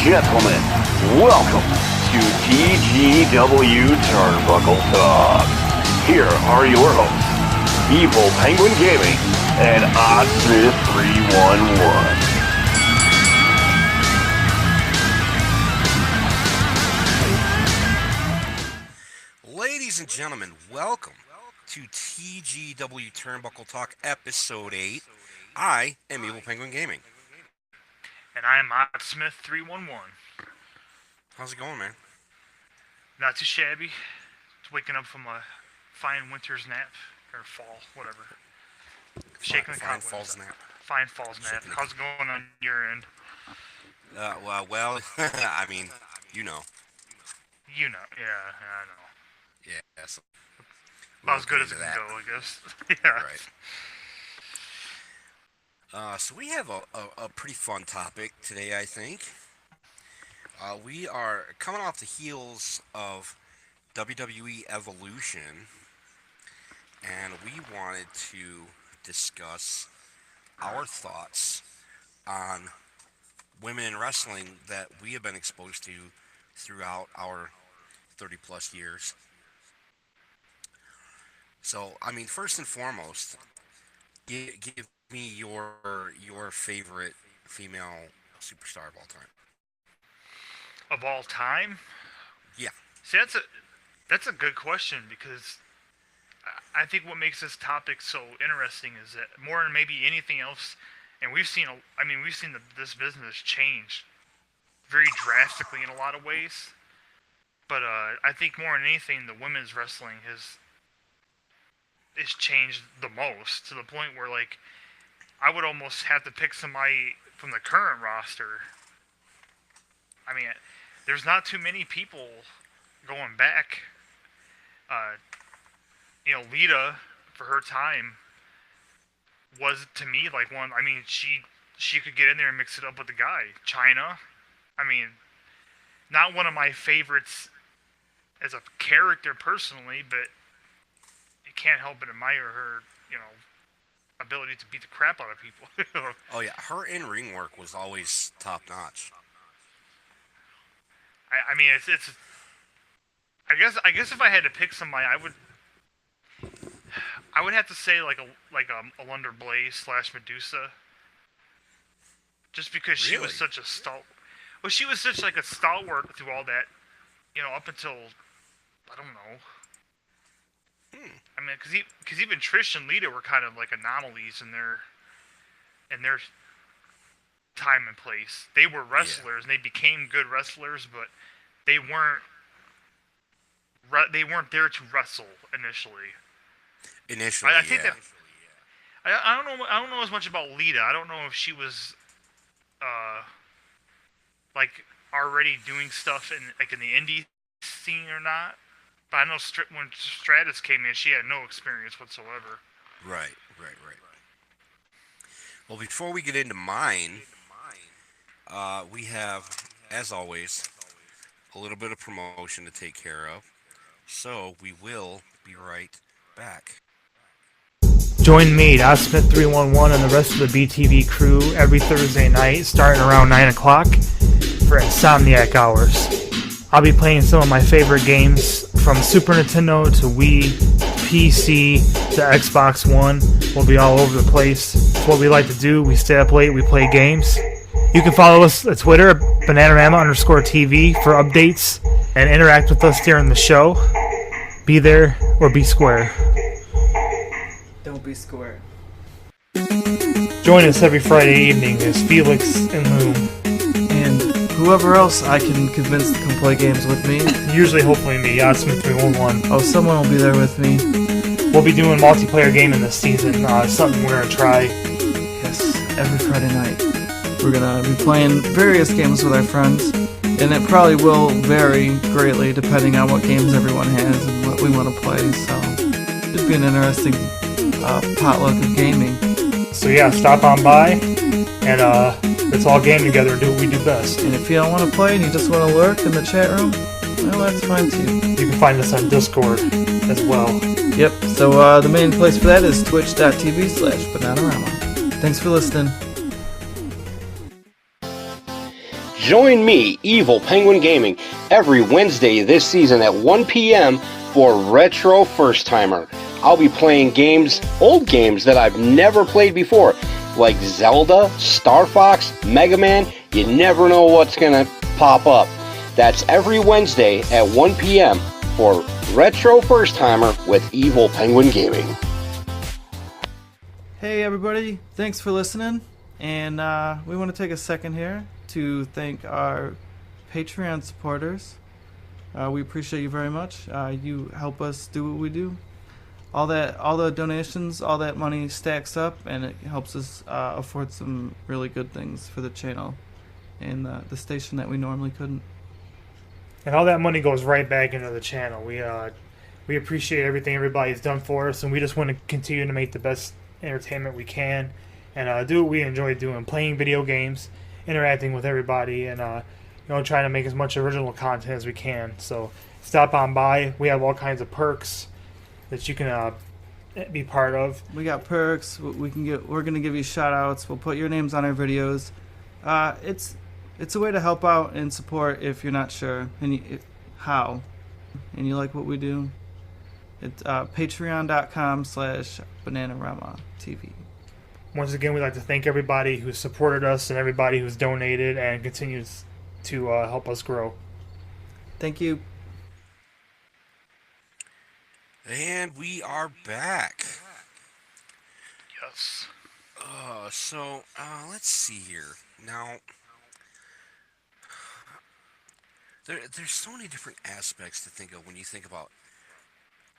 gentlemen, welcome to TGW Turnbuckle Talk. Here are your hosts, EvilPenguinGaming and OddSmith311. Ladies and gentlemen, welcome to TGW Turnbuckle Talk Episode 8. I am EvilPenguinGaming. And I am OddSmith311. How's it going, man? Not too shabby. Just waking up from a fine winter's nap. Or fall, whatever. Shaking the fine cobwebs. fall's nap. Fine fall's nap. How's it going on your end? Well, I mean, you know. You know. Yeah, I know. Yeah, so about as good as it can go, I guess. Yeah. Right. So we have a pretty fun topic today, I think. We are coming off the heels of WWE Evolution, and we wanted to discuss our thoughts on women in wrestling that we have been exposed to throughout our 30-plus years. So, I mean, first and foremost, give me your favorite female superstar of all time. Of all time? Yeah. See, that's a good question, because I think what makes this topic so interesting is that more than maybe anything else, and we've seen this business change very drastically in a lot of ways. But I think more than anything, the women's wrestling has changed the most, to the point where, like, I would almost have to pick somebody from the current roster. I mean, there's not too many people going back. Lita, for her time, was, to me, like one. I mean, she could get in there and mix it up with the guy. Chyna, I mean, not one of my favorites as a character personally, but you can't help but admire her, ability to beat the crap out of people. Oh yeah, her in-ring work was always top-notch. I mean, it's. I guess if I had to pick somebody, I would have to say like a Lunder Blaze / Medusa. Just because she was such a she was such like a stalwart through all that, up until, I don't know. I mean, because even Trish and Lita were kind of like anomalies in their time and place. They were wrestlers, and they became good wrestlers, but they weren't there to wrestle initially. I think that. I don't know as much about Lita. I don't know if she was like already doing stuff in the indie scene or not. But I know when Stratus came in, she had no experience whatsoever. Right. Well, before we get into mine, we have, as always, a little bit of promotion to take care of. So we will be right back. Join me, OddSmith311, and the rest of the BTV crew every Thursday night, starting around 9 o'clock, for Insomniac Hours. I'll be playing some of my favorite games, from Super Nintendo to Wii, PC to Xbox One. We'll be all over the place. It's what we like to do. We stay up late, we play games. You can follow us on Twitter, BananaROMa_TV, for updates, and interact with us during the show. Be there or be square. Don't be square. Join us every Friday evening as Felix and Loom. And whoever else I can convince to come play games with me. Usually, hopefully me, OddSmith311. Oh, someone will be there with me. We'll be doing multiplayer gaming this season. Something we're going to try. Yes, every Friday night. We're going to be playing various games with our friends. And it probably will vary greatly depending on what games everyone has and what we want to play. So, it should be an interesting potluck of gaming. So yeah, stop on by, and let's all game together and do what we do best. And if you don't want to play and you just want to lurk in the chat room, well, that's fine too. You can find us on Discord as well. Yep, so the main place for that is twitch.tv/BananaROMa. Thanks for listening. Join me, Evil Penguin Gaming, every Wednesday this season at 1 p.m. for Retro First Timer. I'll be playing games, old games that I've never played before, like Zelda, Star Fox, Mega Man. You never know what's going to pop up. That's every Wednesday at 1 p.m. for Retro First Timer with Evil Penguin Gaming. Hey everybody, thanks for listening, and we want to take a second here to thank our Patreon supporters. We appreciate you very much. You help us do what we do. All the donations, all that money stacks up, and it helps us afford some really good things for the channel and the station that we normally couldn't. And all that money goes right back into the channel. We appreciate everything everybody's done for us, and we just want to continue to make the best entertainment we can and do what we enjoy doing, playing video games, interacting with everybody, and trying to make as much original content as we can. So stop on by. We have all kinds of perks that you can be part of. We got perks. We're gonna give you shout outs. We'll put your names on our videos. It's a way to help out and support if you're not sure how, and you like what we do. It's patreon.com/BananaROMa TV. Once again, we'd like to thank everybody who's supported us and everybody who's donated and continues to help us grow. Thank you. And we are back. Yes. Let's see here. Now, there's so many different aspects to think of when you think about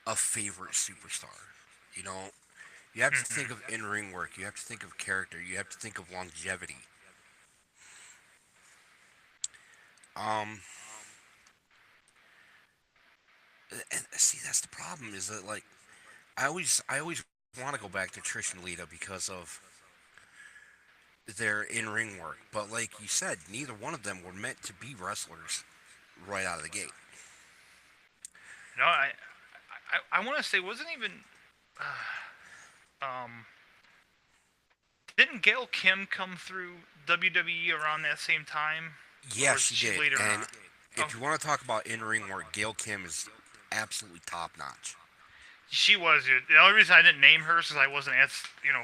a favorite superstar. You have to think of in-ring work. You have to think of character. You have to think of longevity. And see, that's the problem. Is that I always want to go back to Trish and Lita because of their in-ring work. But like you said, neither one of them were meant to be wrestlers right out of the gate. No, I want to say, wasn't even didn't Gail Kim come through WWE around that same time? Yeah, she did. Later And on? if you want to talk about in-ring work, Gail Kim is absolutely top-notch. She was. The only reason I didn't name her is because I wasn't as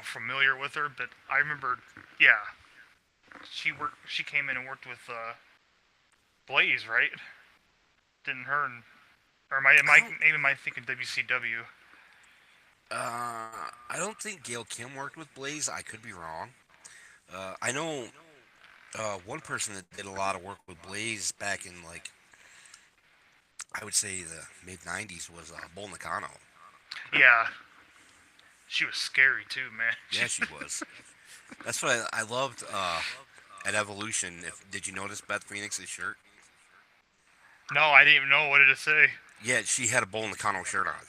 familiar with her. But I remember, yeah, she came in and worked with Blaze, right? Didn't her? Or am I thinking WCW? I don't think Gail Kim worked with Blaze. I could be wrong. I know one person that did a lot of work with Blaze back in I would say the mid-90s was Bull Nakano. Yeah. She was scary too, man. Yeah, she was. That's what I loved at Evolution. Did you notice Beth Phoenix's shirt? No, I didn't even know. What did it say? Yeah, she had a Bull Nakano shirt on.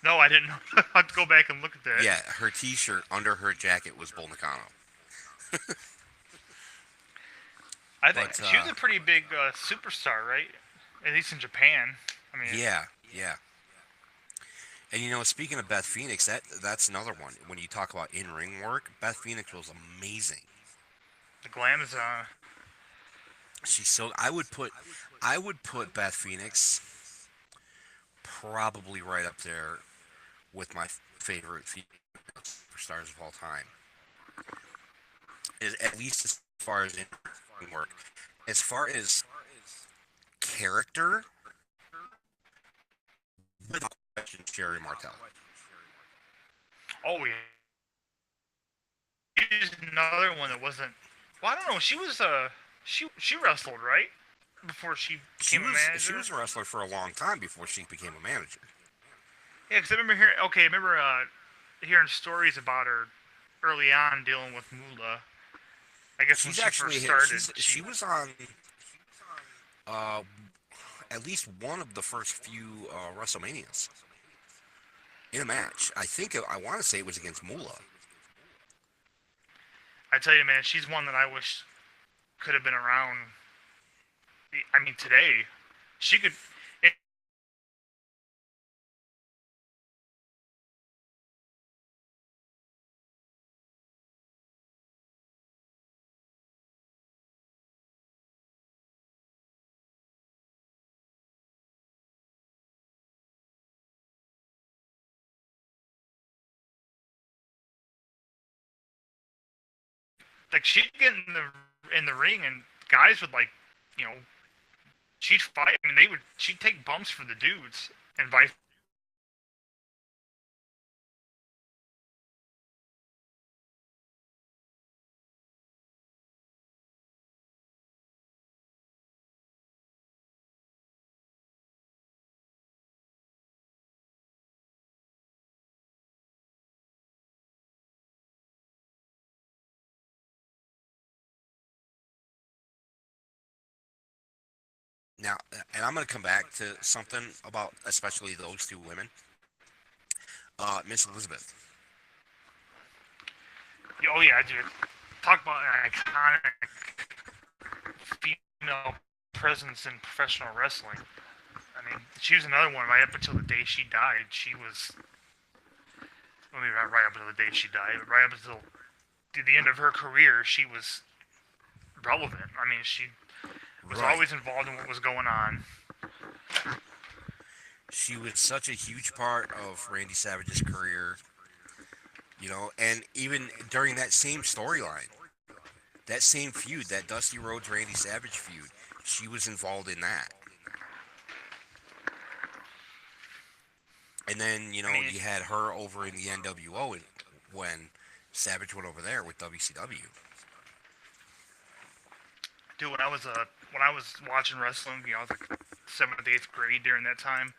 No, I didn't know. I have to go back and look at that. Yeah, her T-shirt under her jacket was Bull Nakano. I think she was a pretty big superstar, right? At least in Japan. I mean. Yeah. And speaking of Beth Phoenix, that's another one. When you talk about in-ring work, Beth Phoenix was amazing. The glam is She's so. I would put Beth Phoenix probably right up there with my favorite female superstars of all time. At least as far as in work. As far as character, without question, Sherry Martel. Oh yeah. She's another one that wasn't. Well, I don't know. She was she wrestled, right? Before she became a manager. She was a wrestler for a long time before she became a manager. Yeah, because I remember hearing stories about her early on dealing with Moolah. I guess She's when she first started. She was on at least one of the first few WrestleManias in a match. I want to say it was against Moolah. I tell you, man, she's one that I wish could have been around. I mean, today, she could. like she'd get in the ring and guys would like, you know, she'd fight. I mean, she'd take bumps for the dudes and vice. Now, and I'm going to come back to something about especially those two women. Miss Elizabeth. Oh yeah, dude. Talk about an iconic female presence in professional wrestling. I mean, she was another one right up until the day she died. She was, well, maybe not right up until the day she died, but right up until the end of her career, she was relevant. I mean, she was always involved in what was going on. She was such a huge part of Randy Savage's career, you know, and even during that same storyline, that same feud, that Dusty Rhodes Randy Savage feud, she was involved in that. And then, you know, you had her over in the NWO when Savage went over there with WCW. Dude, when I was watching wrestling, you know, I was like 7th, 8th grade during that time.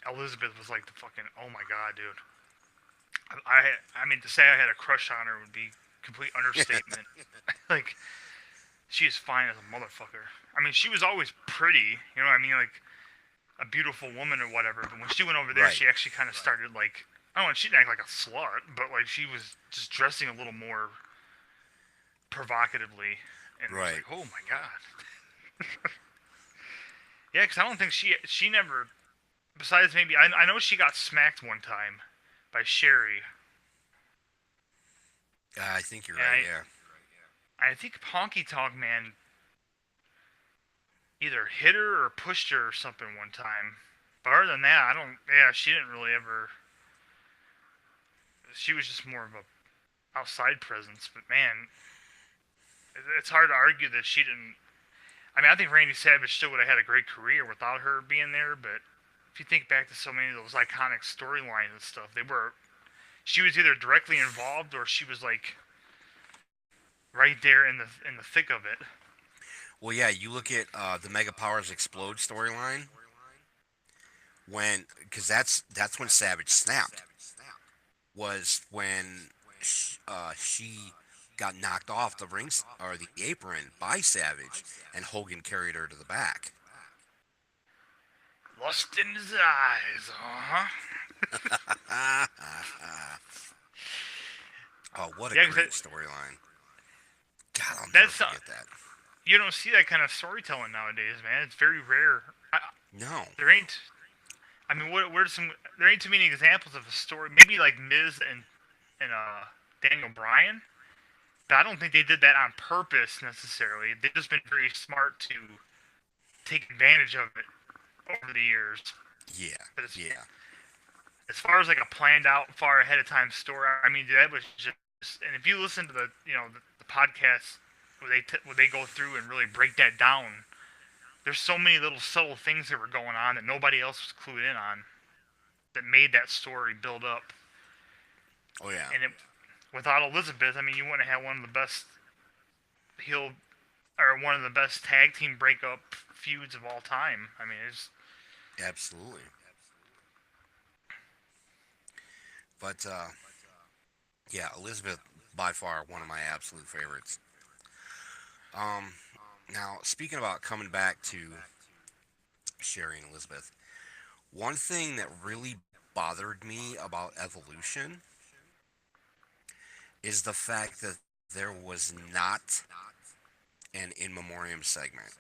Elizabeth was like the fucking, oh my god, dude. I mean, to say I had a crush on her would be complete understatement. Like, she is fine as a motherfucker. I mean, she was always pretty, you know what I mean? Like, a beautiful woman or whatever. But when she went over there, she actually kind of started, like, I don't know, she didn't act like a slut, but, like, she was just dressing a little more provocatively. And it was like, oh my god. Yeah, because I don't think she never, besides maybe, I know she got smacked one time by Sherry. I think you're right, yeah. I think Honky Tonk Man either hit her or pushed her or something one time. But other than that, she didn't really ever, she was just more of a outside presence. But man, it's hard to argue that she didn't. I mean, I think Randy Savage still would have had a great career without her being there, but if you think back to so many of those iconic storylines and stuff, she was either directly involved or she was like right there in the thick of it. Well, yeah, you look at the Mega Powers Explode storyline, because that's when Savage snapped, was when she got knocked off the rings or the apron by Savage, and Hogan carried her to the back. Lust in his eyes, Oh, what a great storyline! God, I'll never forget that. You don't see that kind of storytelling nowadays, man. It's very rare. No, there ain't. I mean, there ain't too many examples of a story. Maybe like Miz and Daniel Bryan. But I don't think they did that on purpose necessarily. They've just been very smart to take advantage of it over the years. Yeah. As far as like a planned out, far ahead of time story, I mean, that was just. And if you listen to the podcast where they go through and really break that down, there's so many little subtle things that were going on that nobody else was clued in on, that made that story build up. Oh yeah. And without Elizabeth, I mean, you wouldn't have one of the best one of the best tag team breakup feuds of all time. I mean, it's absolutely. But yeah, Elizabeth by far one of my absolute favorites. Now speaking about coming back to Sherry and Elizabeth, one thing that really bothered me about Evolution is the fact that there was not an in memoriam segment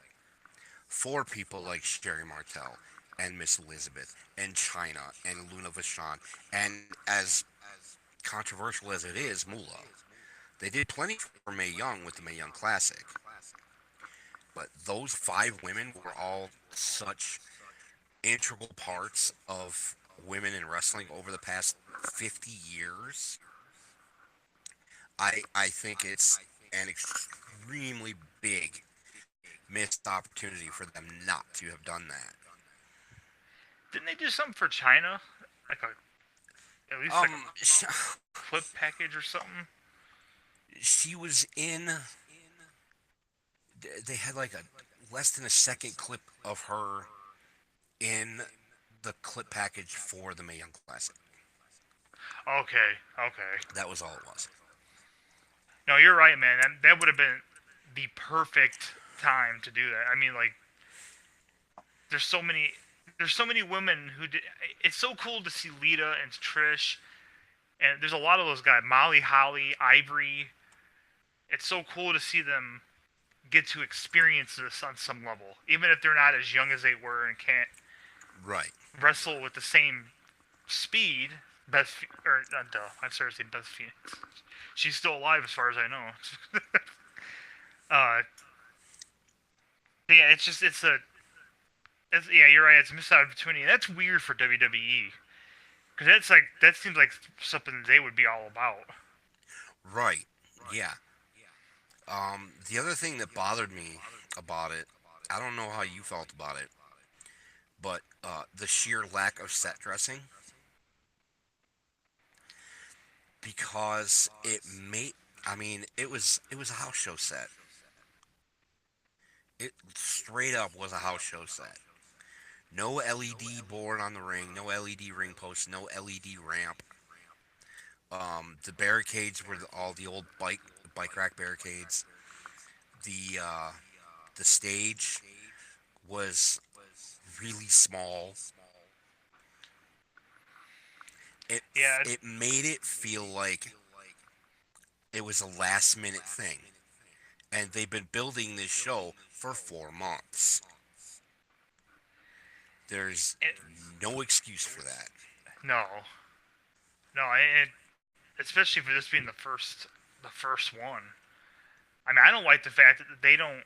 for people like Sherry Martel and Miss Elizabeth and Chyna and Luna Vachon, and as controversial as it is, Moolah. They did plenty for Mae Young with the Mae Young Classic, but those 5 women were all such integral parts of women in wrestling over the past 50 years. I think it's an extremely big missed opportunity for them not to have done that. Didn't they do something for China? Like at least like a clip package or something? She was in. They had like a less than a second clip of her in the clip package for the Mae Young Classic. Okay. That was all it was. No, you're right, man. That would have been the perfect time to do that. I mean, like, there's so many women who did. It's so cool to see Lita and Trish, and there's a lot of those guys. Molly Holly, Ivory. It's so cool to see them get to experience this on some level, even if they're not as young as they were and can't wrestle with the same speed. I'm sorry to say Beth Phoenix. She's still alive as far as I know. Yeah, you're right. It's a missed opportunity. And that's weird for WWE, because that seems like something they would be all about. Right. Yeah. The other thing that bothered me about it, I don't know how you felt about it, but the sheer lack of set dressing, because it was a house show set. It straight up was a house show set. No LED board on the ring, no LED ring post, no LED ramp. The barricades were all the old bike rack barricades. The stage was really small. It made it feel like it was a last minute thing. And they've been building this show for 4 months. There's no excuse for that. No, and especially for this being the first one. I mean, I don't like the fact that they don't.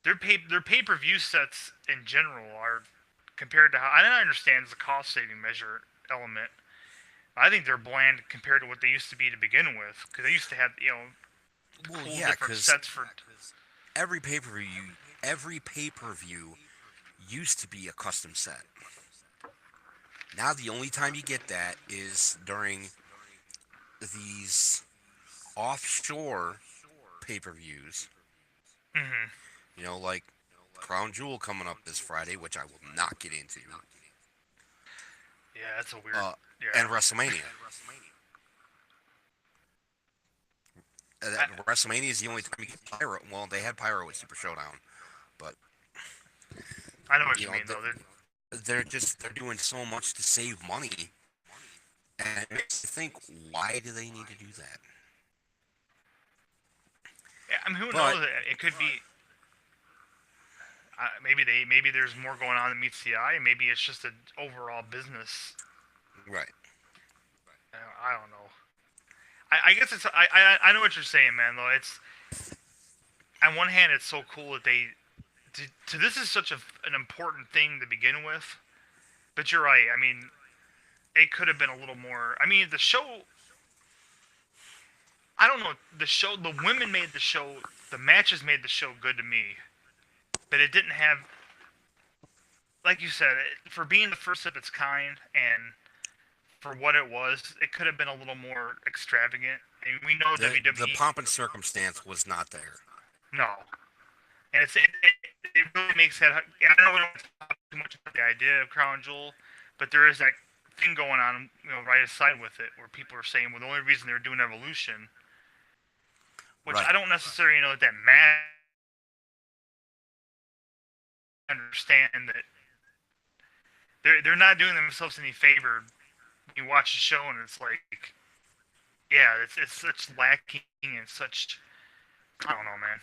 Their pay-per-view sets in general are compared to how I understand the cost-saving measure element. I think they're bland compared to what they used to be to begin with, because they used to have different sets for every pay-per-view used to be a custom set. Now the only time you get that is during these offshore pay-per-views. Mm-hmm. You know, like Crown Jewel coming up this Friday, which I will not get into. Yeah, that's a weird. And WrestleMania. WrestleMania is the only time you get Pyro. Well, they had Pyro with Super Showdown, but I know what you mean, though. They're doing so much to save money, and it makes you think, why do they need to do that? Yeah, I mean, who knows? It could be. Maybe there's more going on than meets the eye. Maybe it's just an overall business. Right. I don't know. I guess it's. I know what you're saying, man. Though it's. On one hand, it's so cool that they. This is such an important thing to begin with, but you're right. I mean, it could have been a little more. I mean, the show. I don't know. The women made the show. The matches made the show good to me, but it didn't have. Like you said, for being the first of its kind and for what it was, it could have been a little more extravagant. And we know WWE. The pomp and circumstance was not there. No. And it really makes that. I know we don't talk too much about the idea of Crown Jewel, but there is that thing going on, right aside with it, where people are saying, well, the only reason they're doing Evolution, which I don't necessarily know that matters. Understand that they're not doing themselves any favor. You watch the show and it's like, yeah, it's such lacking and such. I don't know, man.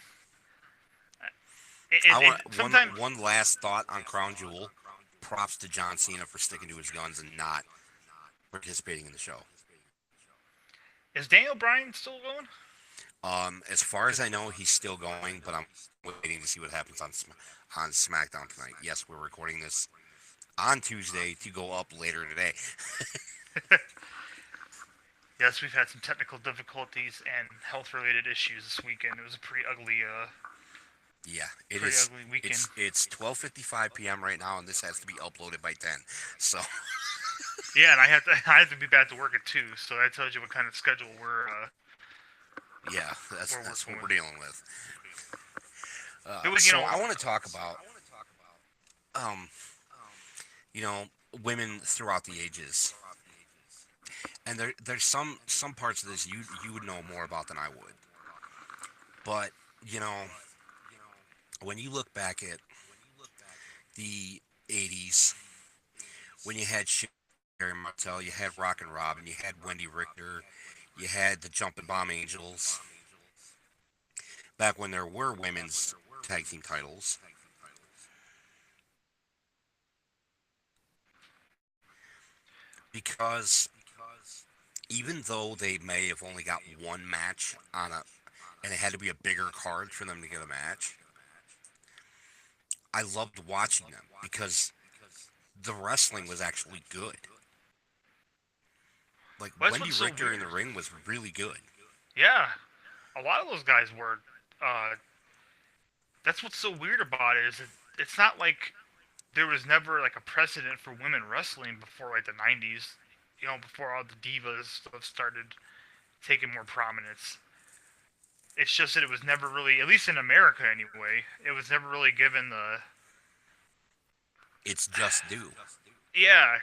One last thought on Crown Jewel. Props to John Cena for sticking to his guns and not participating in the show. Is Daniel Bryan still going? As far as I know, he's still going, but I'm waiting to see what happens on SmackDown tonight. Yes, we're recording this on Tuesday to go up later today. Yes, we've had some technical difficulties and health-related issues this weekend. It was a pretty ugly, Yeah, it pretty is. ugly weekend. It's 12:55 p.m. right now, and this has to be uploaded by 10. So Yeah, and I have to be back to work at 2, so that tells you what kind of schedule we're yeah, that's we're what working we're with. dealing with. It was, So I want to talk about, um, you know, women throughout the ages, and there's some parts of this you would know more about than I would. But you know, when you look back at the 80s, when you had Sherry Martel, you had Rockin' Robin, you had Wendy Richter, you had the Jumpin' Bomb Angels, back when there were women's tag team titles. Because even though they may have only got one match on a, and it had to be a bigger card for them to get a match, I loved watching them because the wrestling was actually good. Like well, that's Wendy what's so Richter in weird. the ring was really good. Yeah, a lot of those guys were. That's what's so weird about it is that it's not like there was never like a precedent for women wrestling before like the 90s. You know, before all the divas stuff started taking more prominence. It's just that it was never really, at least in America anyway, it was never really given the. It's just due. Yeah,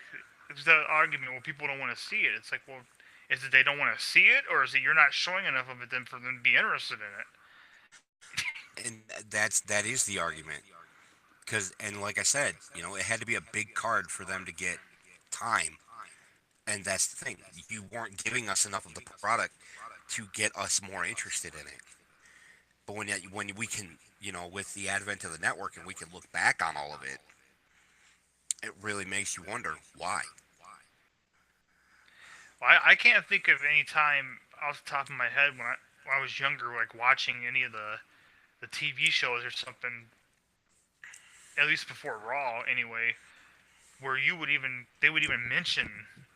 it was the argument. Well, people don't want to see it. It's like, well, is it they don't want to see it, or is it you're not showing enough of it then for them to be interested in it? And that is the argument. Cause and like I said, it had to be a big card for them to get time. And that's the thing. You weren't giving us enough of the product to get us more interested in it. But when we can, with the advent of the network and we can look back on all of it, it really makes you wonder why. Well, I can't think of any time off the top of my head when I was younger, like watching any of the TV shows or something, at least before Raw anyway, where they would even mention,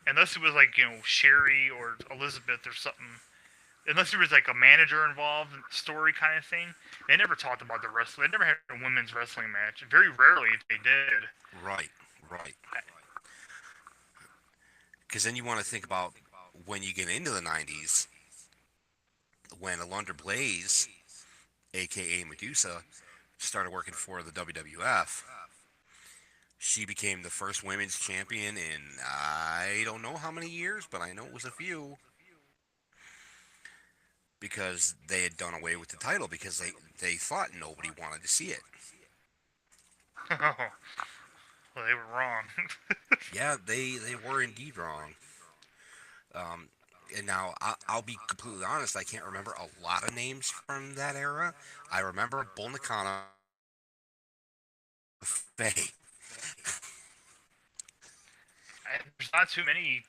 unless it was like, Sherry or Elizabeth or something, unless there was like a manager involved story kind of thing, they never talked about the wrestling. They never had a women's wrestling match. Very rarely they did. Right. Because then you want to think about when you get into the 90s, when Alundra Blaze, aka Medusa, started working for the WWF. She became the first women's champion in I don't know how many years, but I know it was a few. Because they had done away with the title because they thought nobody wanted to see it. Oh, well, they were wrong. Yeah, they were indeed wrong. And now I'll be completely honest. I can't remember a lot of names from that era. I remember Bull Nakano, Faye. There's not too many.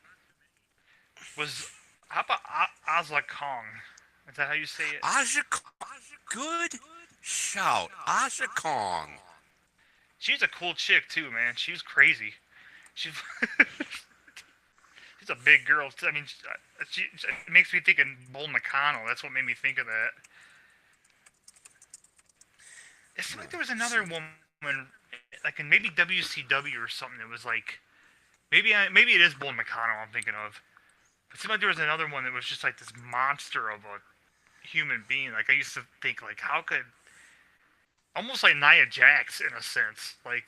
How about Asla Kong? Is that how you say it? Aja, good shout, Aja Kong. She's a cool chick too, man. She's crazy. She's she's a big girl. I mean, it makes me think of Bull Nakano. That's what made me think of that. It seemed like there was another woman, like in maybe WCW or something. It was like maybe it is Bull Nakano I'm thinking of. It seemed like there was another one that was just like this monster of a human being. Like I used to think, like how could, almost like Nia Jax in a sense, like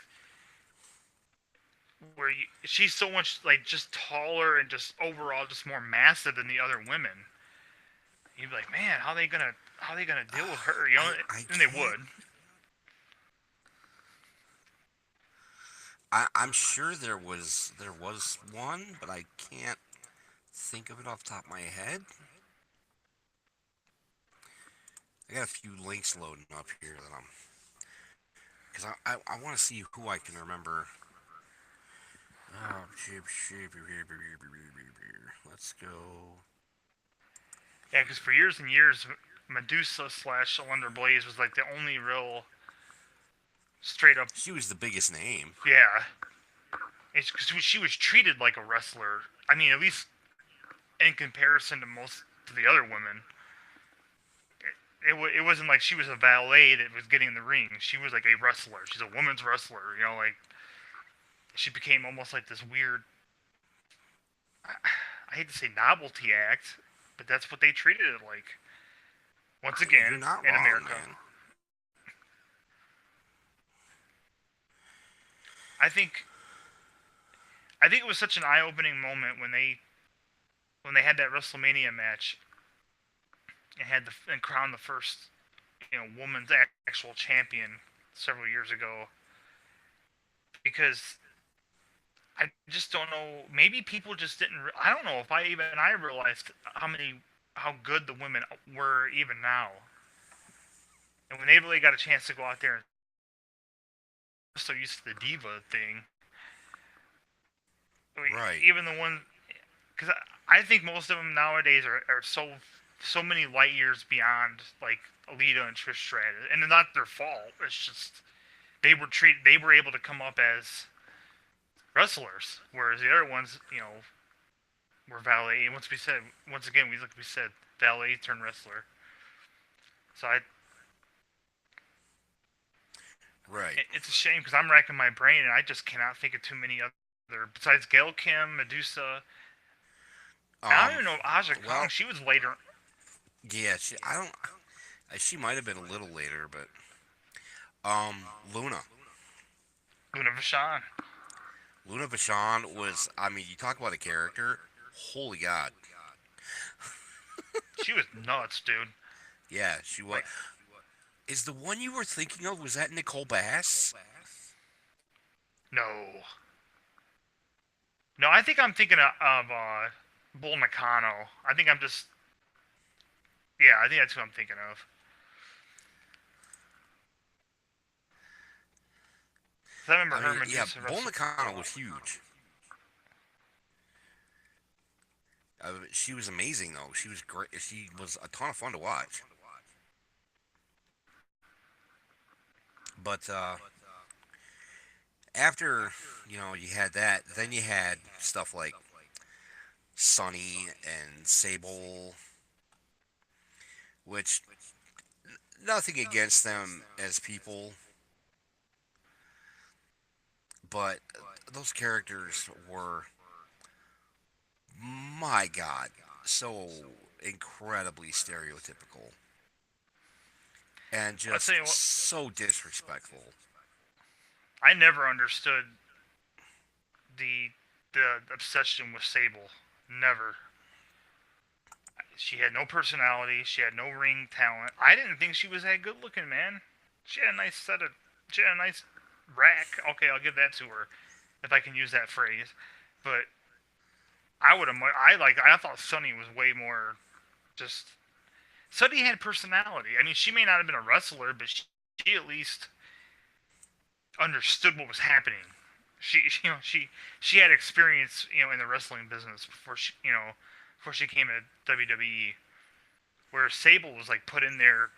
where she's so much like just taller and just overall just more massive than the other women. You'd be like, man, how they gonna deal with her? And they would. I'm sure there was one, but I can't think of it off the top of my head. I got a few links loading up here that because I want to see who I can remember. Oh, let's go. Yeah, because for years and years, Medusa / Alundra Blaze was like the only real straight up. She was the biggest name. Yeah, it's because she was treated like a wrestler. I mean, at least in comparison to the other women. It wasn't like she was a valet that was getting in the ring. She was like a wrestler. She's a woman's wrestler. You know, like she became almost like this weird. I hate to say novelty act, but that's what they treated it like. Once again, You're not in wrong, America. man. I think it was such an eye-opening moment when they had that WrestleMania match and and crowned the first, woman's actual champion several years ago. Because I just don't know. Maybe people just didn't. I don't know if I realized how good the women were even now. And when they really got a chance to go out there and so used to the diva thing. I mean, Right. Even the one, because I think most of them nowadays are so many light years beyond like Alita and Trish Stratus, and it's not their fault. It's just they were able to come up as wrestlers, whereas the other ones, were valet. And once again, we said valet turned wrestler. So Right. it's a shame because I'm racking my brain and I just cannot think of too many other besides Gail Kim, Medusa. I don't even know if Aja Kong. She was later. Yeah, she might have been a little later, but Luna Vachon. Luna Vachon was. I mean, you talk about a character. Holy God. She was nuts, dude. Yeah, she was. Is the one you were thinking of, was that Nicole Bass? No. No, I think I'm thinking of Bull Nakano. I think that's who I'm thinking of. I remember her Medusa. Yeah, Bull Nakano was huge. She was amazing, though. She was great. She was a ton of fun to watch. But after you had that, then you had stuff like Sunny and Sable, which nothing against them as people, but those characters were, my God, so incredibly stereotypical and just so disrespectful. I never understood the obsession with Sable. Never. She had no personality. She had no ring talent. I didn't think she was that good looking, man. She had a nice rack. Okay, I'll give that to her, if I can use that phrase. But I thought Sunny was way more just. Sunny had personality. I mean, she may not have been a wrestler, but she at least understood what was happening. She had experience, in the wrestling business before she came to WWE. Where Sable was like put in there,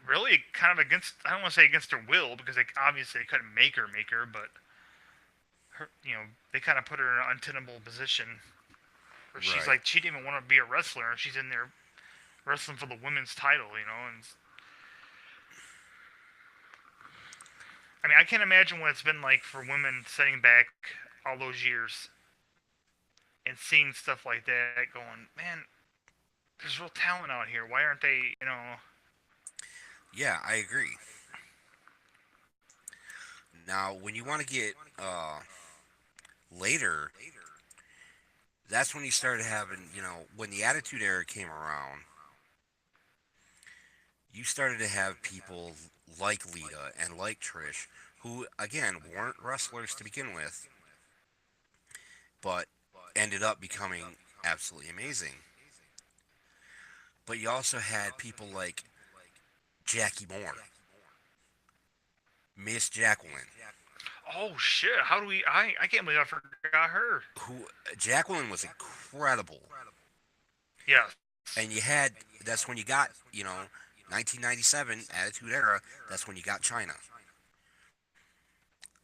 really kind of against. I don't want to say against her will because obviously they couldn't make her, but her, they kind of put her in an untenable position. Where she's like, she didn't even want to be a wrestler, and she's in there wrestling for the women's title, and. I mean, I can't imagine what it's been like for women sitting back all those years and seeing stuff like that going, man, there's real talent out here. Why aren't they, Yeah, I agree. Now, when you want to get later, that's when you started having, when the Attitude Era came around, you started to have people like Lita and like Trish, who, again, weren't wrestlers to begin with, but ended up becoming absolutely amazing. But you also had people like Jackie Moore, Miss Jacqueline. Oh shit! How do we? I can't believe I forgot her. Jacqueline was incredible. Yeah. And that's when you got, 1997 Attitude Era. That's when you got China.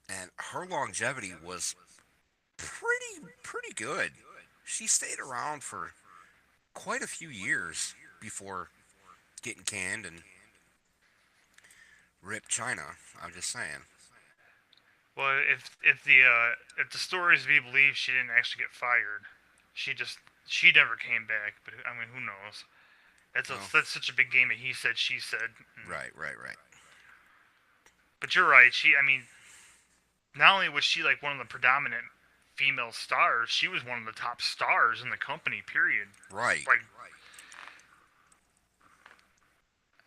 And her longevity was pretty good. she stayed around for quite a few years before getting canned and ripped China. I'm just saying. Well, if the story is to be believed, she didn't actually get fired. She never came back. But I mean, who knows? Well, That's such a big game that he said, she said. right. But you're right. I mean, not only was she like one of the predominant female stars, she was one of the top stars in the company. Period. Right. Like,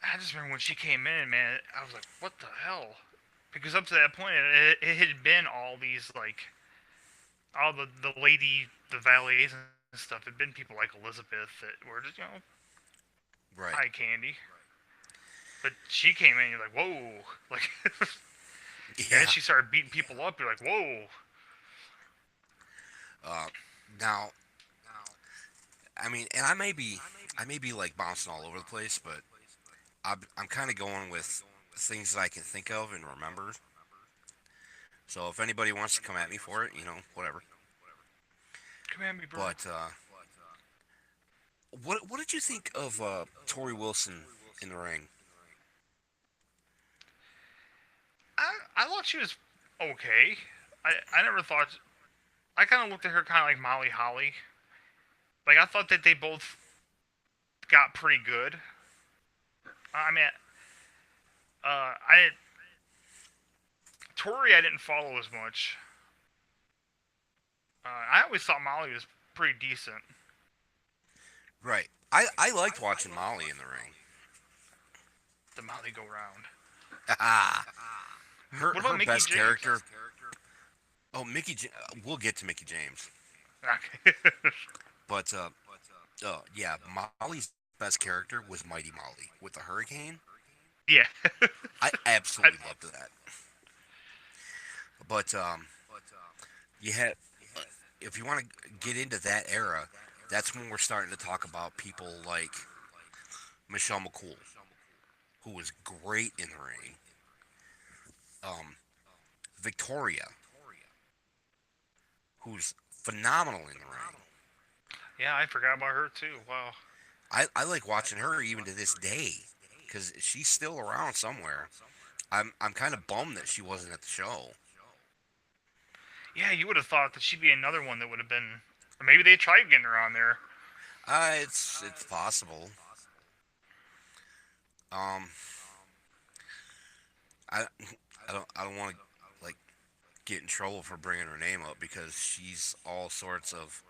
I just remember when she came in, man. I was like, what the hell? Because up to that point, it had been all these like all the valets and stuff. It had been people like Elizabeth that were just Right. eye candy. But she came in, and you're like, whoa, like. Yeah. And then she started beating people up. You're like, whoa. Now, I mean, and I may be like bouncing all over the place, but I'm kind of going with things that I can think of and remember. So if anybody wants to come at me for it, whatever. Come at me, bro. But what did you think of Tori Wilson in the ring? I thought she was okay. I never thought. I kind of looked at her kind of like Molly Holly. Like, I thought that they both got pretty good. I mean, Tori I didn't follow as much. I always thought Molly was pretty decent. Right. I liked watching Molly in the ring. The Molly go round. Her What about Mickey best James? character. Oh, we'll get to Mickey James. Okay. But yeah, Molly's best character was Mighty Molly with the hurricane. Yeah. I absolutely loved that. But you had, if you want to get into that era, that's when we're starting to talk about people like Michelle McCool, who was great in the ring. Victoria, who's phenomenal in the ring. Yeah, I forgot about her too. Wow. I like watching her even to this day because she's still around somewhere. I'm kind of bummed that she wasn't at the show. Yeah, you would have thought that she'd be another one that would have been. Or maybe they tried getting her on there. It's possible. I don't want to like get in trouble for bringing her name up because she's all sorts of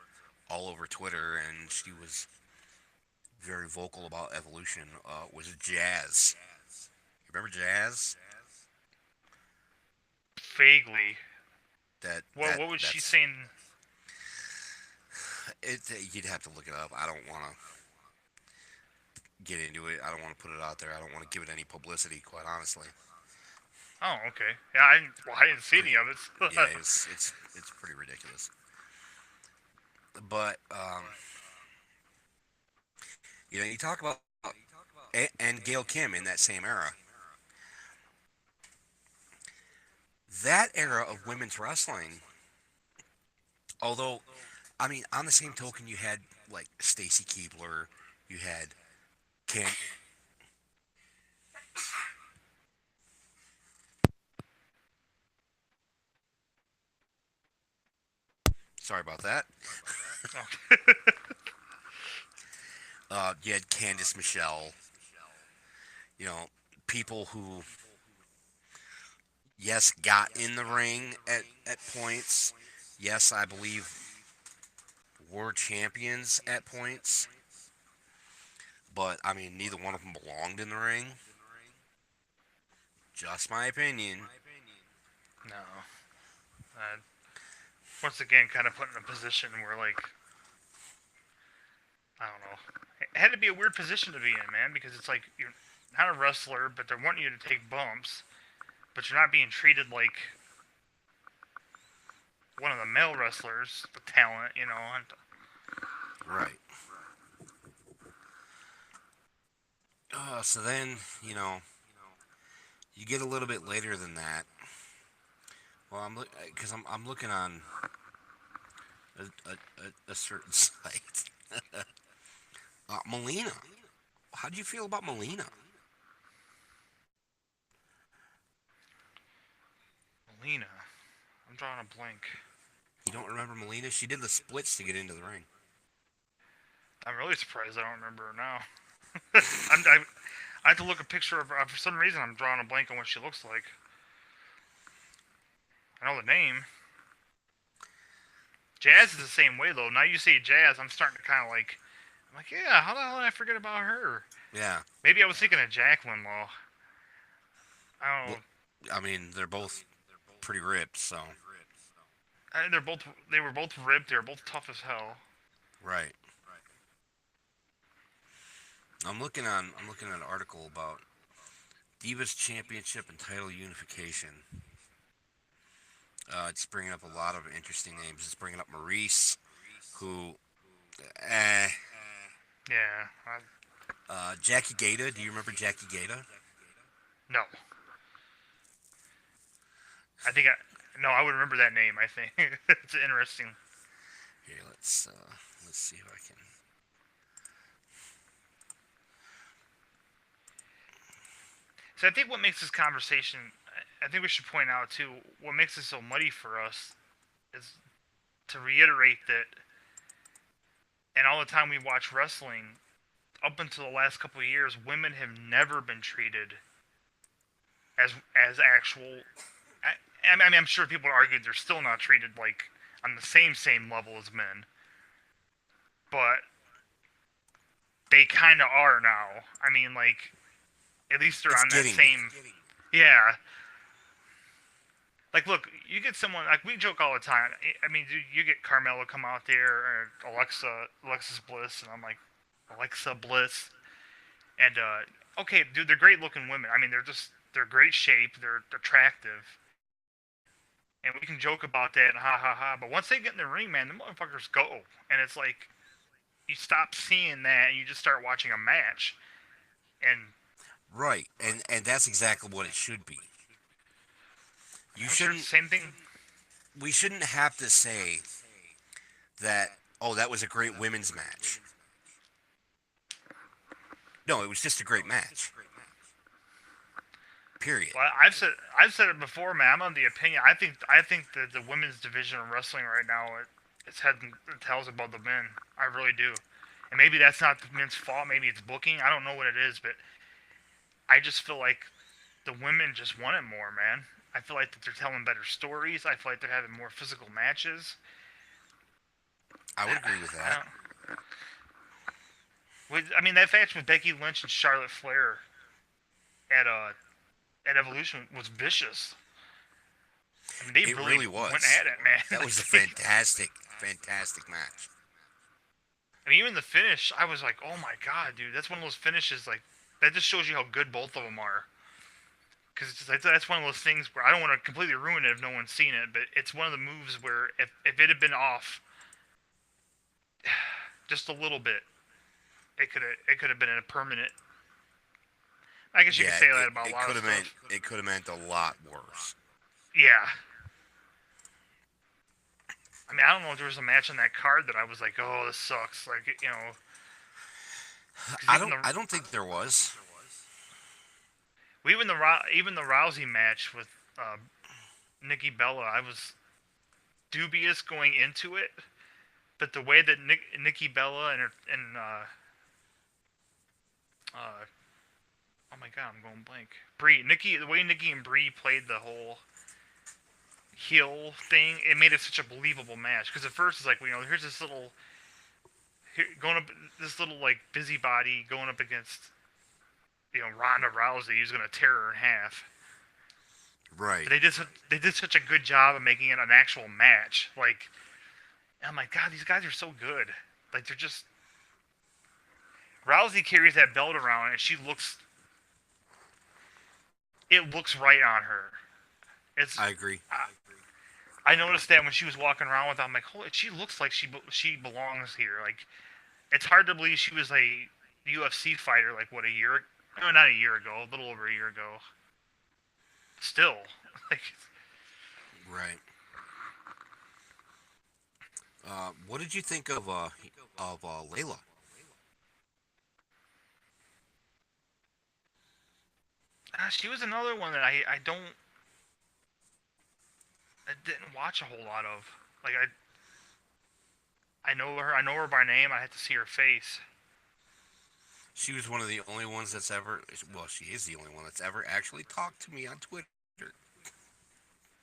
all over Twitter and she was very vocal about Evolution. Was Jazz? You remember Jazz? Vaguely. What was she that's- saying? You'd have to look it up. I don't want to get into it. I don't want to put it out there. I don't want to give it any publicity, quite honestly. Oh, okay. Yeah, I didn't see any of it. Yeah, it's pretty ridiculous. But you talk about and Gail Kim in that same era. That era of women's wrestling, although, I mean, on the same token, you had like Stacy Keibler, you had Ken. Sorry about that. You had Candice Michelle. People who, yes, got in the ring at points. Yes, I believe were champions at points. But, I mean, neither one of them belonged in the ring. Just my opinion. No. Once again, kind of put in a position where, like, I don't know. It had to be a weird position to be in, man, because it's like you're not a wrestler, but they're wanting you to take bumps, but you're not being treated like one of the male wrestlers, the talent, And, Right. So then, you get a little bit later than that. Well, I'm looking on a certain site. Melina. How do you feel about Melina? Melina. I'm drawing a blank. You don't remember Melina? She did the splits to get into the ring. I'm really surprised I don't remember her now. I have to look a picture of her. For some reason, I'm drawing a blank on what she looks like. I know the name. Jazz is the same way, though. Now you say Jazz, I'm starting to kind of like... I'm like, yeah, how the hell did I forget about her? Yeah. Maybe I was thinking of Jacqueline, though. I don't know. Well, I mean, they're both pretty ripped, so... They were both ripped. They were both tough as hell. Right. I'm looking at an article about Divas Championship and title unification. It's bringing up a lot of interesting names. It's bringing up Maurice, who, Yeah. Jackie Gata. Do you remember Jackie Gata? No. I would remember that name. I think it's interesting. Here, let's see if I can. So I think what makes this conversation, I think we should point out too, what makes it so muddy for us is to reiterate that, and all the time we watch wrestling, up until the last couple of years, women have never been treated as actual. I mean, I'm sure people argue they're still not treated like on the same level as men, but they kind of are now. I mean, like, at least they're on that same. Yeah. Like, look, you get someone, like, we joke all the time. I mean, you get Carmella come out there, or Alexis Bliss, and I'm like, Alexa Bliss. And, okay, dude, they're great looking women. I mean, they're great shape, they're attractive. And we can joke about that and ha ha ha. But once they get in the ring, man, the motherfuckers go. And it's like, you stop seeing that and you just start watching a match. And right, and that's exactly what it should be. You shouldn't. Same thing. We shouldn't have to say that. Oh, that was a great women's match. No, it was just a great match. Period. Well, I've said it before, man. I'm of the opinion. I think that the women's division of wrestling right now, it's head and tails above the men. I really do. And maybe that's not the men's fault. Maybe it's booking. I don't know what it is, but I just feel like the women just want it more, man. I feel like that they're telling better stories. I feel like they're having more physical matches. I would agree with that. I mean, that match with Becky Lynch and Charlotte Flair at Evolution was vicious. I mean, they really went at it, man. That was a fantastic match. I mean, even the finish, I was like, oh my god, dude, that's one of those finishes, like, that just shows you how good both of them are. Because that's one of those things where I don't want to completely ruin it if no one's seen it, but it's one of the moves where if it had been off just a little bit, it could have been a permanent. I guess you could say that about a lot of stuff. It could have meant a lot worse. Yeah. I mean, I don't know if there was a match on that card that I was like, oh, this sucks. Like, you know. I don't think there was. Well, even the Rousey match with Nikki Bella, I was dubious going into it, but the way that Nikki Bella and oh my god, I'm going blank. The way Nikki and Brie played the whole heel thing, it made it such a believable match. Because at first it's like, you know, here's this little like busybody going up against, you know, Ronda Rousey, who's gonna tear her in half. Right. But they did such a good job of making it an actual match. Like, I'm like, God, these guys are so good. Like, they're just. Rousey carries that belt around, and she looks. It looks right on her. I agree. I noticed that when she was walking around with it, I'm like, holy, she looks like she belongs here. Like, it's hard to believe she was a UFC fighter, like, what, a year? No, not a year ago. A little over a year ago. Still, like. Right. What did you think of Layla? She was another one that I didn't watch a whole lot of. Like I know her by name. I had to see her face. She was one of the only ones that's ever. Well, she is the only one that's ever actually talked to me on Twitter.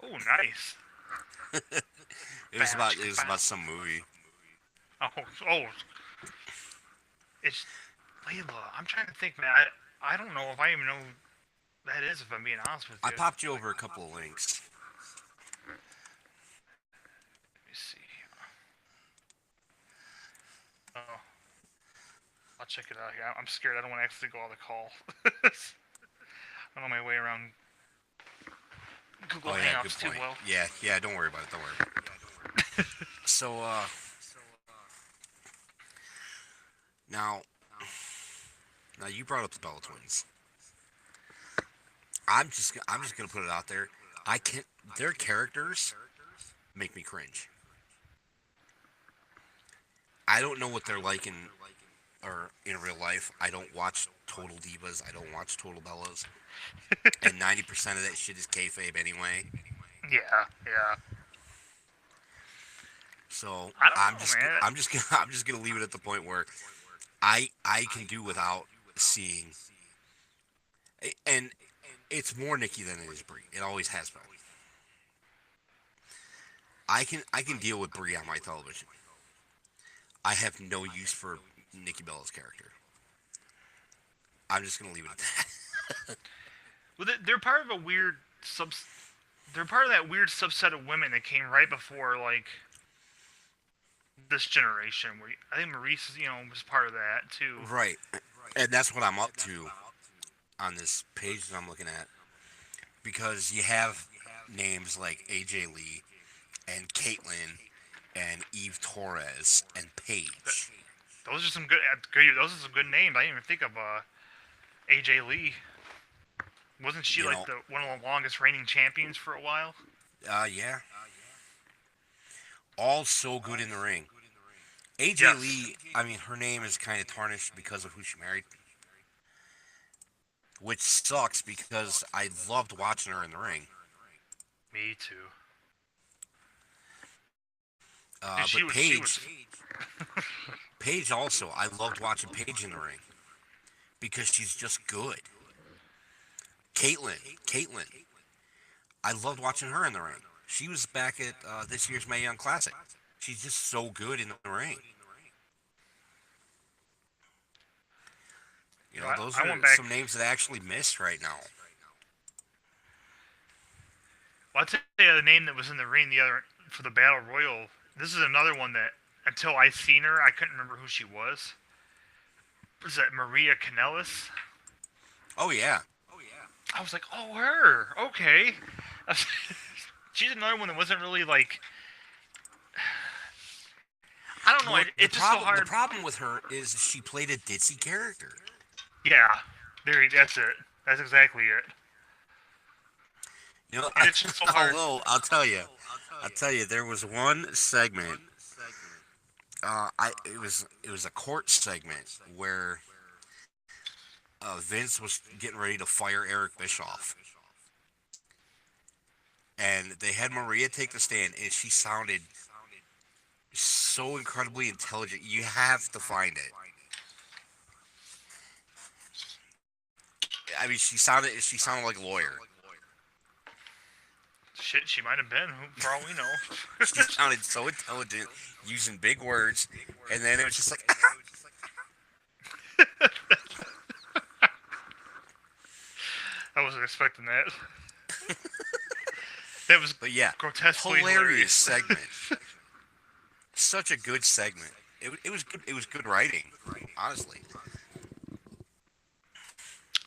Oh, nice. It was about some movie. Oh, it's Layla. I'm trying to think, man. I don't know if I even know who that is. If I'm being honest with you. I popped you over a couple of links. Let me see. Oh, I'll check it out here. I'm scared. I don't want to actually go on the call. I'm on my way around Google Hangouts too well. Yeah. Don't worry about it. Don't worry. So, now you brought up the Bella Twins. I'm just gonna put it out there. Their characters make me cringe. I don't know what they're like in real life. I don't watch Total Divas. I don't watch Total Bellas. And 90% of that shit is kayfabe anyway. Yeah. So I'm just gonna leave it at the point where I can do without seeing, and it's more Nikki than it is Brie. It always has been. I can deal with Brie on my television. I have no use for Nikki Bella's character. I'm just gonna leave it at that. Well, they're part of a weird They're part of that weird subset of women that came right before like this generation. Where I think Maurice, was part of that too. Right, and that's what I'm up to on this page that I'm looking at, because you have names like AJ Lee and Caitlyn and Eve Torres and Paige. Those are some good. Those are some good names. I didn't even think of AJ Lee. Wasn't she one of the longest reigning champions for a while? Yeah. All so good in the ring. AJ Yes. Lee, I mean, her name is kind of tarnished because of who she married, which sucks because I loved watching her in the ring. Me too. But Paige also, I loved watching Paige in the ring because she's just good. Caitlyn, I loved watching her in the ring. She was back at this year's Mae Young Classic. She's just so good in the ring. Those are some names that I actually miss right now. Well, I'll tell you the name that was in the ring for the Battle Royal. This is another one that, until I seen her, I couldn't remember who she was. Was that Maria Kanellis? Oh, yeah. I was like, oh, her. Okay. She's another one that wasn't really like... I don't know. Well, it's just so hard. The problem with her is she played a ditzy character. Yeah. That's it. That's exactly it. It's just so hard. Although, I'll tell you, there was one segment. It was a court segment where Vince was getting ready to fire Eric Bischoff, and they had Maria take the stand, and she sounded so incredibly intelligent. You have to find it. I mean, she sounded like a lawyer. Shit, she might have been, for all we know. She sounded so intelligent, using big words, and then it was just like... I wasn't expecting that. That was grotesquely hilarious segment. Such a good segment. It was good. It was good writing, honestly.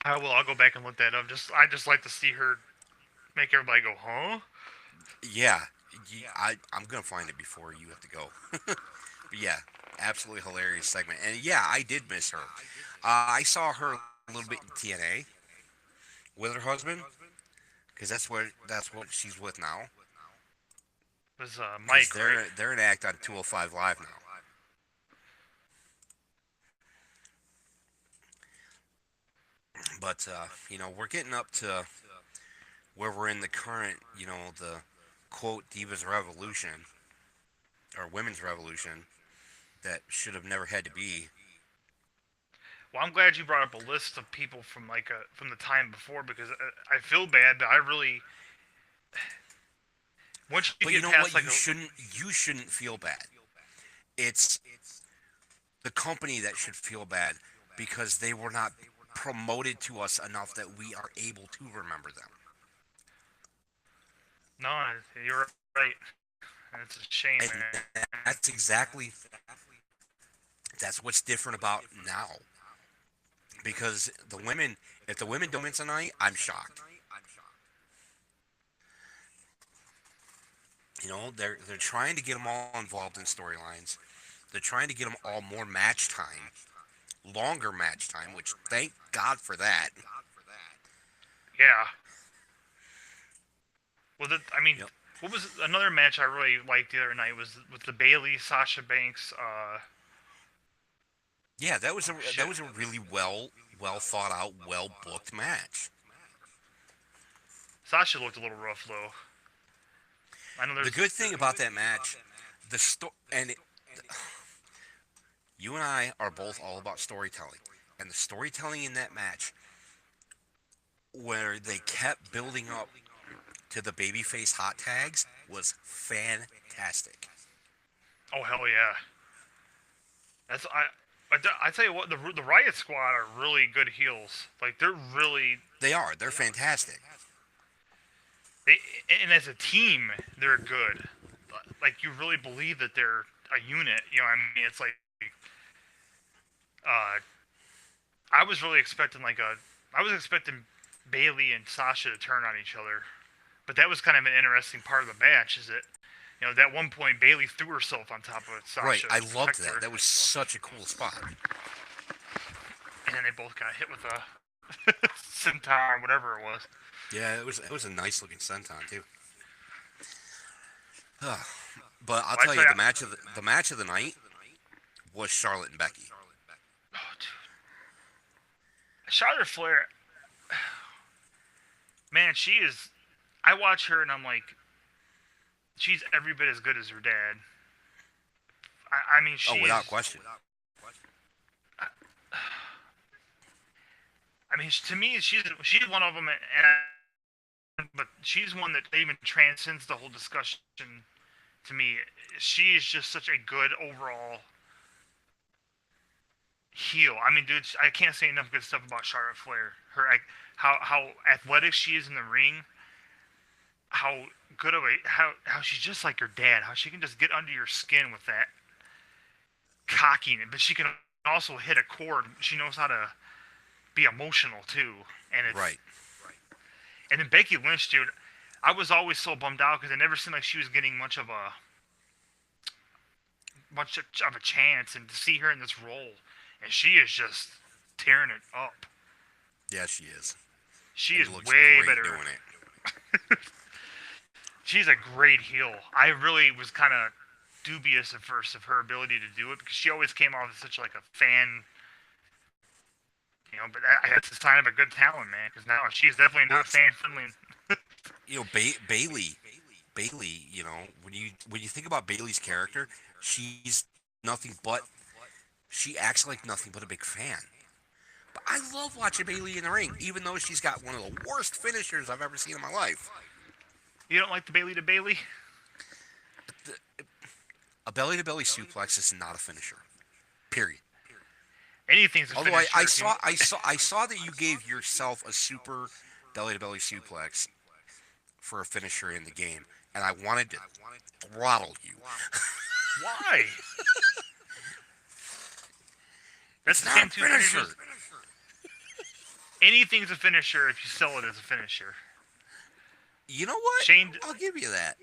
I'll go back and look that up. I just like to see her make everybody go, huh? Yeah, I'm gonna find it before you have to go. But yeah, absolutely hilarious segment. And yeah, I did miss her. I saw her a little bit in TNA with her husband, because that's what she's with now. was Mike. They're an act on 205 Live now. But we're getting up to where we're in the current, the quote Divas Revolution or Women's Revolution that should have never had to be. Well, I'm glad you brought up a list of people from from the time before, because I feel bad, but I really once you get past what? You shouldn't feel bad. It's the company that should feel bad because they were not promoted to us enough that we are able to remember them. No, you're right. It's a shame, man. That's what's different about now. Because if the women don't win tonight, I'm shocked. They're trying to get them all involved in storylines. They're trying to get them all more match time, longer match time, which thank God for that. Yeah. Well, what was another match I really liked the other night was with the Bayley Sasha Banks. Yeah, that was a really well thought out, well booked match. Sasha looked a little rough though. I know the good thing about that match, you and I are both all about storytelling, and the storytelling in that match, where they kept building up to the babyface hot tags, was fantastic. Oh hell yeah! I tell you what, the Riot Squad are really good heels. Like they're fantastic. And as a team, they're good. Like, you really believe that they're a unit. I mean, it's like, I was really expecting Bayley and Sasha to turn on each other, but that was kind of an interesting part of the match. Is that that one point Bayley threw herself on top of Sasha. Right, I loved that. That was such a cool spot. And then they both got hit with a senton or whatever it was. Yeah, it was a nice looking senton too. But I'll tell you, the match of the night was Charlotte and Becky. Oh, dude. Charlotte Flair, man, she is. I watch her and I'm like, she's every bit as good as her dad. I mean, she's... Oh, without question. I mean, to me, she's one of them, but she's one that even transcends the whole discussion. To me, she is just such a good overall heel. I mean, dude, I can't say enough good stuff about Charlotte Flair. How athletic she is in the ring. How good of how she's just like her dad. How she can just get under your skin with that cockiness, but she can also hit a chord. She knows how to be emotional too, and it's right. And then Becky Lynch, dude, I was always so bummed out because it never seemed like she was getting much of a chance, and to see her in this role, and she is just tearing it up. Yeah, she is. She is way better doing it. She's a great heel. I really was kind of dubious at first of her ability to do it because she always came off as such like a fan. But that's a sign of a good talent, man. Because now she's definitely not fan friendly. Bayley. When you think about Bayley's character, she's nothing but. She acts like nothing but a big fan. But I love watching Bayley in the ring, even though she's got one of the worst finishers I've ever seen in my life. You don't like the Bayley to Bayley? A belly to belly suplex is not a finisher. Period. Anything's a Although finisher. I saw that you gave yourself a super belly to belly suplex for a finisher in the game, and I wanted to throttle you. Why? That's it's the not same a two finisher. finishers. Anything's a finisher if you sell it as a finisher. You know what? I'll give you that.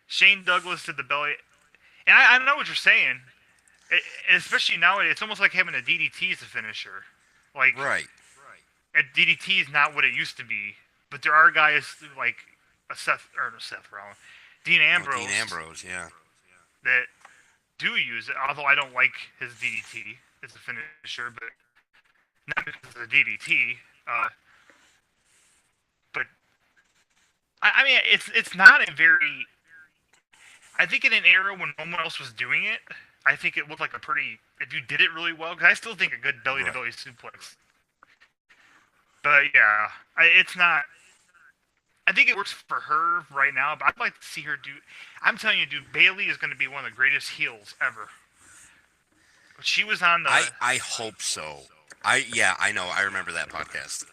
Shane Douglas did the belly, and I know what you're saying. Especially nowadays, it's almost like having a DDT as a finisher. Like, right. A DDT is not what it used to be, but there are guys like Seth Rollins, Dean Ambrose. Dean Ambrose, yeah. That do use it, although I don't like his DDT as a finisher, but not because of the DDT. But I mean, it's not a very. I think in an era when no one else was doing it, I think it looked like a pretty. If you did it really well, because I still think a good belly to belly suplex. But yeah, it's not. I think it works for her right now, but I'd like to see her do. I'm telling you, dude, Bailey is going to be one of the greatest heels ever. She was on the. I hope so. I know. I remember that podcast.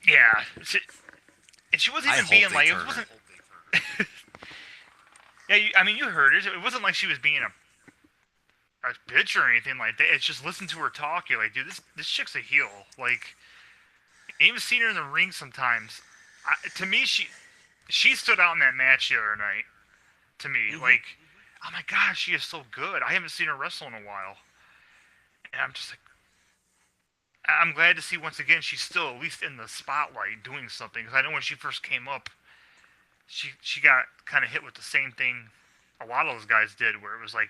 Yeah, and she wasn't even being like it wasn't. Yeah, I mean, you heard it. It wasn't like she was being a bitch or anything like that. It's just listen to her talk. You're like, dude, this chick's a heel. Like, you even seen her in the ring sometimes. To me, she stood out in that match the other night. To me, like, oh my gosh, she is so good. I haven't seen her wrestle in a while, and I'm just like, I'm glad to see once again she's still at least in the spotlight doing something. Because I know when she first came up, she got kind of hit with the same thing a lot of those guys did, where it was like,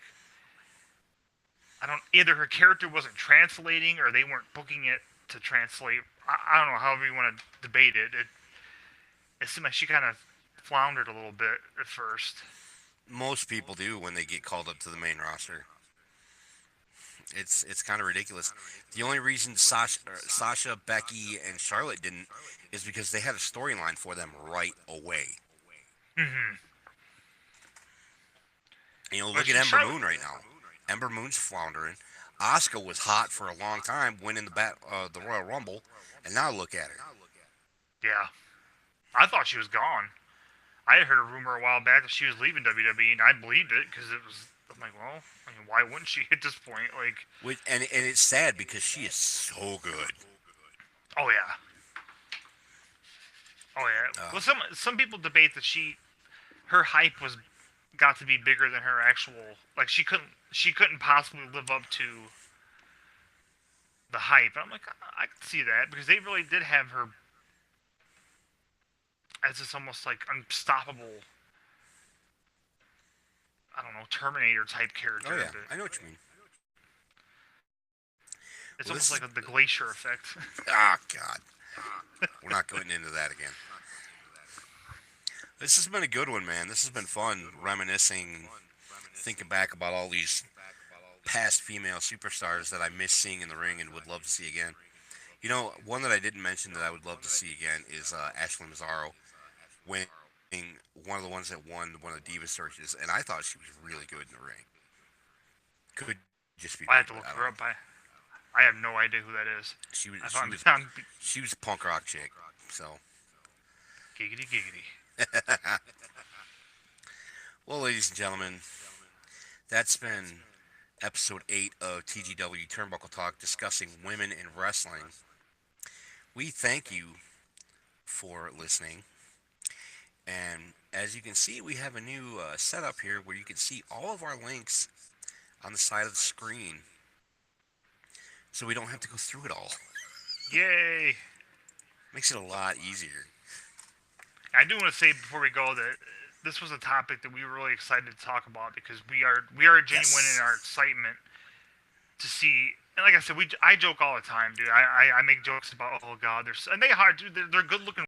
either her character wasn't translating or they weren't booking it to translate. I don't know, however you want to debate it. It seemed like she kind of floundered a little bit at first. Most people do when they get called up to the main roster. It's kind of ridiculous. The only reason Sasha, Becky, and Charlotte didn't is because they had a storyline for them right away. Mm-hmm. You know, look at Ember Moon right now. Ember Moon's floundering. Asuka was hot for a long time, winning the Royal Rumble, and now look at her. Yeah. I thought she was gone. I had heard a rumor a while back that she was leaving WWE, and I believed it because it was. I'm like, well, I mean, why wouldn't she at this point? Like, and it's sad because she is so good. Oh yeah. Oh yeah. Well, some people debate that her hype got to be bigger than her actual. Like, she couldn't possibly live up to the hype. I'm like, I can see that because they really did have her as this almost like unstoppable, I don't know, Terminator type character. Oh yeah, I know what you mean. It's almost like the glacier effect. Ah, God. We're not going into that again. This has been a good one, man. This has been fun, reminiscing, thinking back about all these past female superstars that I miss seeing in the ring and would love to see again. You know, one that I didn't mention that I would love to see again is Ashley Mazzaro, winning one of the ones that won one of the Divas searches, and I thought she was really good in the ring. Could just be. I have to look her up. I have no idea who that is. She was a punk rock chick, so. Giggity giggity. Well, ladies and gentlemen, that's been episode 8 of TGW Turnbuckle Talk, discussing women in wrestling. We thank you for listening. And as you can see, we have a new setup here where you can see all of our links on the side of the screen, so we don't have to go through it all. Yay! Makes it a lot easier. I do want to say before we go that this was a topic that we were really excited to talk about because we are genuine in our excitement to see. And like I said, I joke all the time, dude. I make jokes about, oh God, and they are, dude. They're good looking